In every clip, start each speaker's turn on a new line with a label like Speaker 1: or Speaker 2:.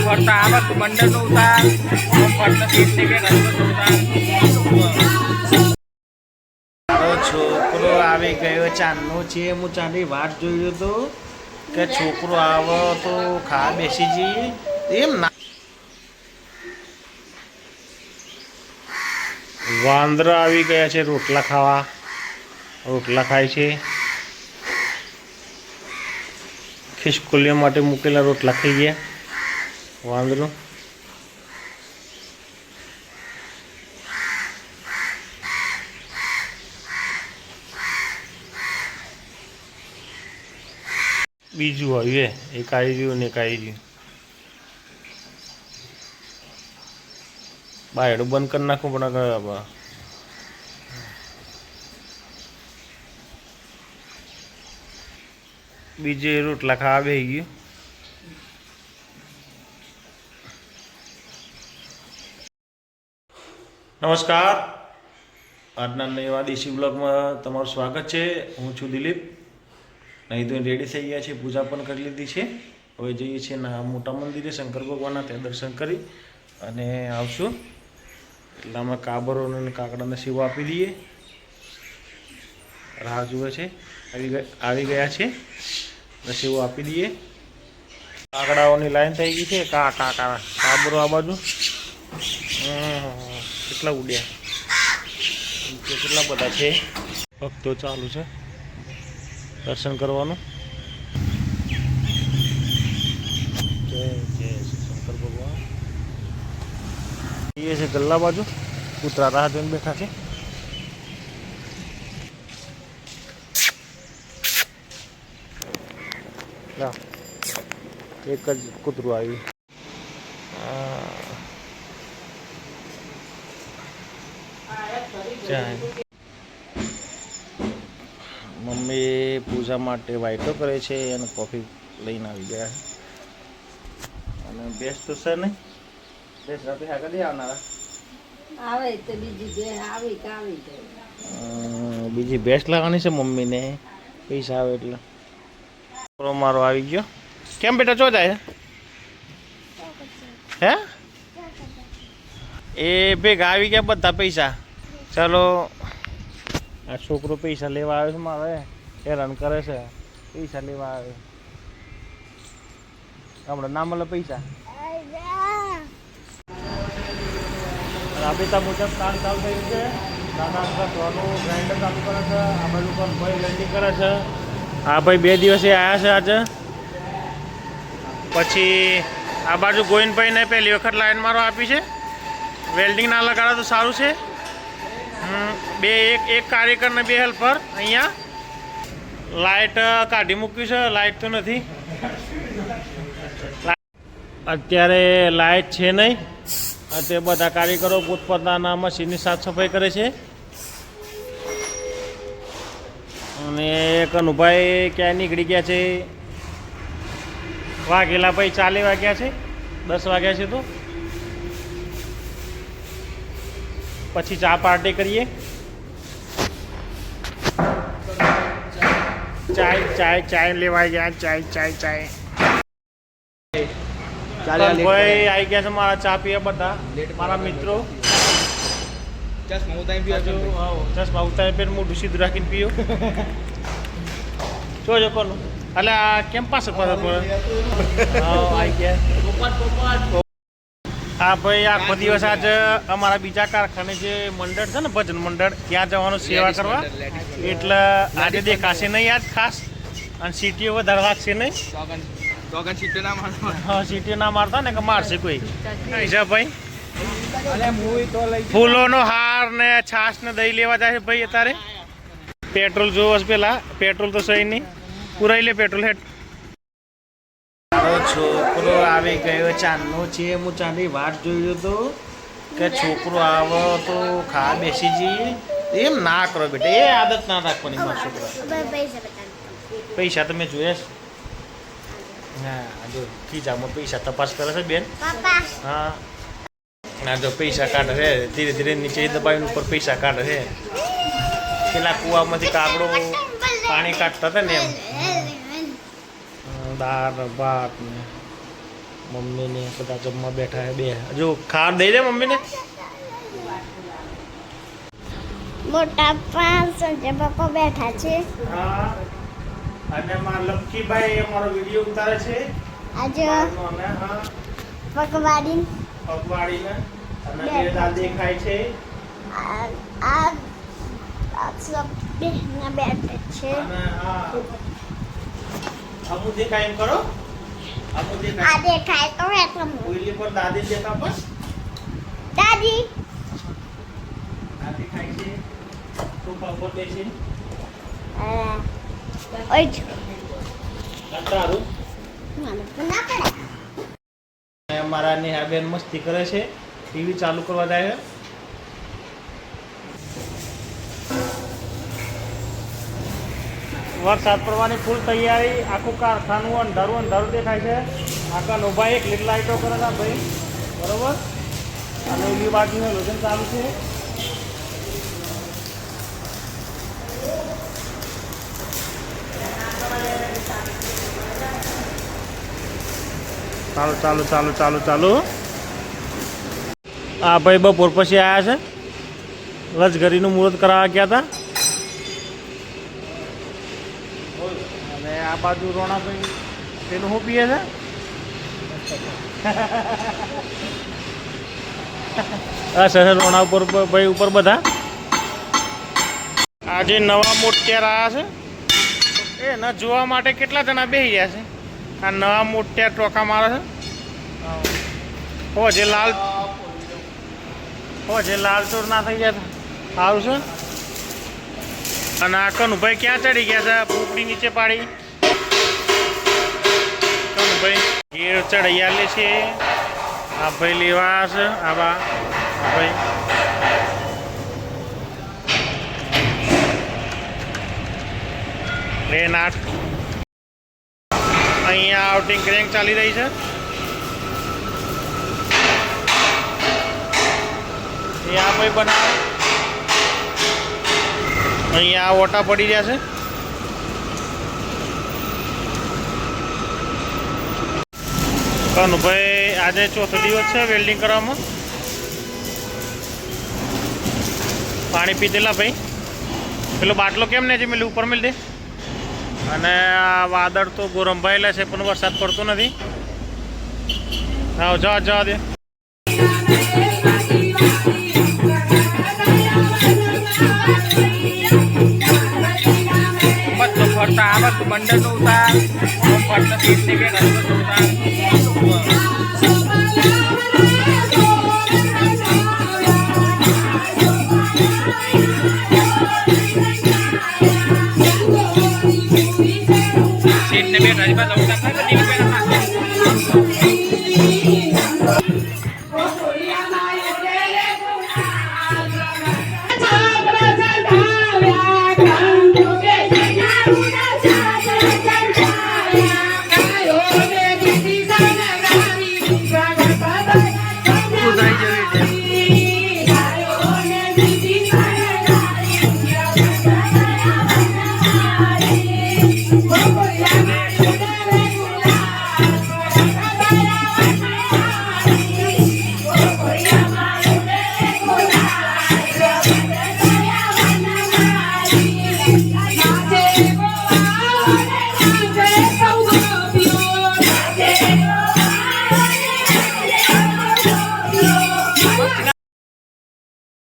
Speaker 1: ફરતા આવક મંડળ નો ઉતાર ફરતા સીટ કે છોકરો આવી ગયો ચાંદનો છે હું ચાંદી વાત જોયો તો કે છોકરો આવો તો ખા બેસી જઈએ એમ ના વાંદરા આવી ગયા છે રોટલા ખાવા રોટલા ખાય છે ખિસકોલીઓ માટે મૂકેલા રોટલા ખાઈ ગયા વાંદરો બીજું આવ્યું એક આવી રહ્યું ને એક આવી રહ્યું બાયડું બંધ કરી નાખવું પણ બીજે રોટલા ખાવા બેસી ગયું નમસ્કાર આજના નવા દેશી બ્લોગમાં તમારું સ્વાગત છે હું છું દિલીપ નહીં તો રેડી થઈ ગયા છે પૂજા પણ કરી લીધી છે હવે જઈએ છીએ ના મોટા મંદિરે શંકર ભગવાનના ત્યાં દર્શન કરી અને આવશું એટલામાં કાબરો અને કાકડાને સેવા આપી દઈએ રાહ જુએ છે આવી ગયા છે સેવા આપી દઈએ કાકડાઓની લાઈન થઈ ગઈ છે કાબરો આ બાજુ કેટલા ઉડ્યા કેટલા બધા છે ભક્તો ચાલુ છે દર્શન કરવાનું જય જય શંકર ભગવાન એ છે ગલ્લા બાજુ કૂતરા રાહ જોઈને બેઠા છે એક જ કૂતરું આવ્યું મમ્મી પૂજા માટે વાઈટો કરે છે અને કોફી લઈને આવી ગયા અને બેસ તો છે નહીં બેસ રાતે આગળ દે આવનારા
Speaker 2: આવે તો બીજી બે આવી કે આવી
Speaker 1: બીજી બેસ લાવવાની છે મમ્મીને પૈસા આવે એટલે મારો આવી ગયો કેમ બેટા ચો જાય હે એ ભેગા આવી ગયા બધા પૈસા ચાલો આ છોકરો પૈસા લેવા આવે છે મારે હેરાન કરે છે પૈસા લેવા આવે હમણાં ના મળે પૈસા રાબેતા મુજબ કામ ચાલુ થયું છે દાદા ધોવાનું ગ્રાઇન્ડર ચાલુ કરે છે આ બાજુ પણ ભાઈ લેન્ડિંગ કરે છે આ ભાઈ 2 દિવસે આવ્યા છે આજે પછી આ બાજુ ગોવિંદભાઈને પહેલી વખત લાઈન મારો આપી છે વેલ્ડિંગ ના લગાડો તો સારું છે એક કાર્યકર ને 2 હેલ્પર અહીંયા લાઇટ કાઢી મૂક્યું છે લાઇટ તો નથી અત્યારે લાઇટ છે નહીં અત્યારે બધા કારીગરો પોતપોતાના મશીનની સાફ સફાઈ કરે છે અને કનુભાઈ ક્યાં નીકળી ગયા છે વાઘેલા ભાઈ 40 વાગ્યા છે 10 વાગ્યા છે તો પછી ચા પાર્ટી કરીએ ચાય લેવાઈ ગયા ચાય ભાઈ આવી ગયા છે મારા ચા પીએ બધા મારા મિત્રો ચશ્મા ઉતારી પેટ મોઢું સીધું રાખીને પીયો જોજો કોનું એટલે આ કેમ પાસે આવી ગયા હા ભાઈ આખો દિવસ આજે અમારા બીજા કારખાને જે મંડળ છે ને ભજન મંડળ ત્યાં જવાનું સેવા કરવા એટલે આજે દેખાશે નહીં આજ ખાસ અને સીટીઓ વધારે રાખશે નહીં સીટીઓ ના મારતા ને કે મારશે કોઈ છે ભાઈ ફૂલોનો હાર ને છાશ ને દહીં લેવા જાય છે ભાઈ અત્યારે પેટ્રોલ જોવો પેલા પેટ્રોલ તો સહી નહીં પુરાઈ લે પેટ્રોલ હેઠ છોકરો આવી ગયો ચાંદનો છે હું ચાંદી વાત જોયો તો કે છોકરો આવો તો ખા બેસી જઈએ એમ ના કરો બેટા એ આદત ના રાખવાની મારા છોકરા પૈસા તમે જોયા છે હા જો ખીચામાં પૈસા તપાસ કરે છે બેન.
Speaker 3: પપ્પા
Speaker 1: હા ના જો પૈસા કાઢે છે ધીરે ધીરે નીચે દબાવીને ઉપર પૈસા કાઢે છે. પેલા કૂવામાંથી કાગડો પાણી કાઢતા હતા ને એમ. દાળ ભાત ને મમ્મીને બધા જમવા બેઠા છે બે. હજુ ખાર દઈ દે મમ્મીને.
Speaker 3: મોટા પાંચ સંજય પપ્પા બેઠા છે.
Speaker 1: હા અને મારા લક્કીભાઈ અમારો વિડીયો ઉતારે છે.
Speaker 3: આજે
Speaker 1: અને હા
Speaker 3: પકવાડી
Speaker 1: પગવાડીને અને બે દાળ દેખાય છે.
Speaker 3: આ સબ બેહના બેઠે છે.
Speaker 1: અને હા અમુ દેખાય એમ કરો. અમુ
Speaker 3: આ
Speaker 1: દેખાય
Speaker 3: દેખાય તો એટલે
Speaker 1: ઓઈલી પર દાદી દેખા બસ.
Speaker 3: દાદી
Speaker 1: આ દેખાય છે તો પાપો દે છે.
Speaker 3: ઓય જ
Speaker 1: અંધારું
Speaker 3: મને તો ના પડે.
Speaker 1: અમારા નેહાબેન મસ્તી કરે છે. ટીવી ચાલુ કરવા જાય છે. વરસાદ પડવાની ફૂલ તૈયારી. આખું કારખાનું અંધારું અંધારું દેખાય છે. આખા નોભાઈ એક લીટ લાઈટો કરે છે ભાઈ બરોબર. અને એવી બાજુનું લોજન ચાલુ છે. ચાલો ચાલો ચાલો ચાલો ચાલો. આ ભાઈ બપોર પછી આવ્યા છે. લજગરીનું મુહૂર્ત કરાવવા ગયા હતા. અને આ બાજુ રોણાભાઈ પેલું શું પીએ છે. હા સર રોણા ઉપર ભાઈ ઉપર બધા આજે નવા મોટિયાર આવ્યા છે. એ ન જોવા માટે કેટલા જણા બેસી ગયા છે. આ નવા મોટિયાર ટોકા મારે છે. જે લાલ ચોર ના થઈ ગયા સારું છે. અને આ કનુભાઈ ક્યાં ચડી ગયા છે. પોપડી નીચે પાડી કનુભાઈ ઘેર ચડી આલે છે. આ ભાઈ લેવા છે. આવા ભાઈ ટ્રેન 8 અહીંયા આઉટિંગ ક્રેન્ક ચાલી રહી છે. અહીંયા ભાઈ બનાવે. અહીંયા ઓટા પડી રહ્યા છે. કનુભાઈ આજે ચોથો દિવસ છે વેલ્ડિંગ કરવામાં. પાણી પીધેલા ભાઈ. પેલો બાટલો કેમ ને જે મેં ઉપર મિલ દે. અને આ વાદળ તો ગોરંભાયેલા છે પણ વરસાદ પડતો નથી. હા જવા જવા દે. ફરતા આવત મંડળ નું ઉતાર ફરતા સીટ ની બેન સીટ ને બેન રાજમાં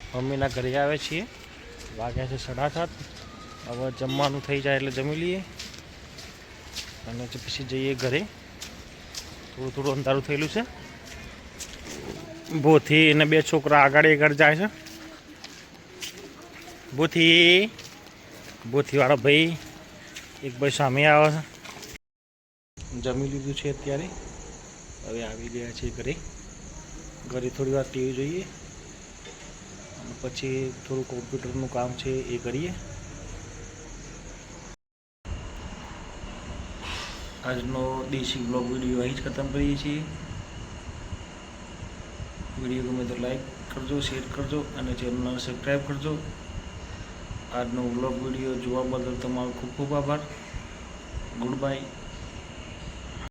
Speaker 1: મમ્મીના ઘરે આવે છીએ. વાગ્યા છે 7:30. હવે જમવાનું થઈ જાય એટલે જમી લઈએ અને પછી જઈએ ઘરે. થોડું થોડું અંધારું થયેલું છે. ભૂથી અને બે છોકરા આગળ જાય છે. ભૂથીવાળો ભાઈ એક ભાઈ સામે આવે છે. જમી લીધું છે અત્યારે. હવે આવી ગયા છે ઘરે. થોડી વાર ટીવી જોઈએ અને પછી થોડું કોમ્પ્યુટરનું કામ છે એ કરીએ. આજનો દેશી બ્લોગ વિડીયો અહીં જ ખતમ કરીએ છીએ. વિડીયો ગમે તો લાઈક કરજો, શેર કરજો અને ચેનલને સબસ્ક્રાઈબ કરજો. આજનો બ્લોગ વિડીયો જોવા બદલ તમારો ખૂબ ખૂબ આભાર. Good bye.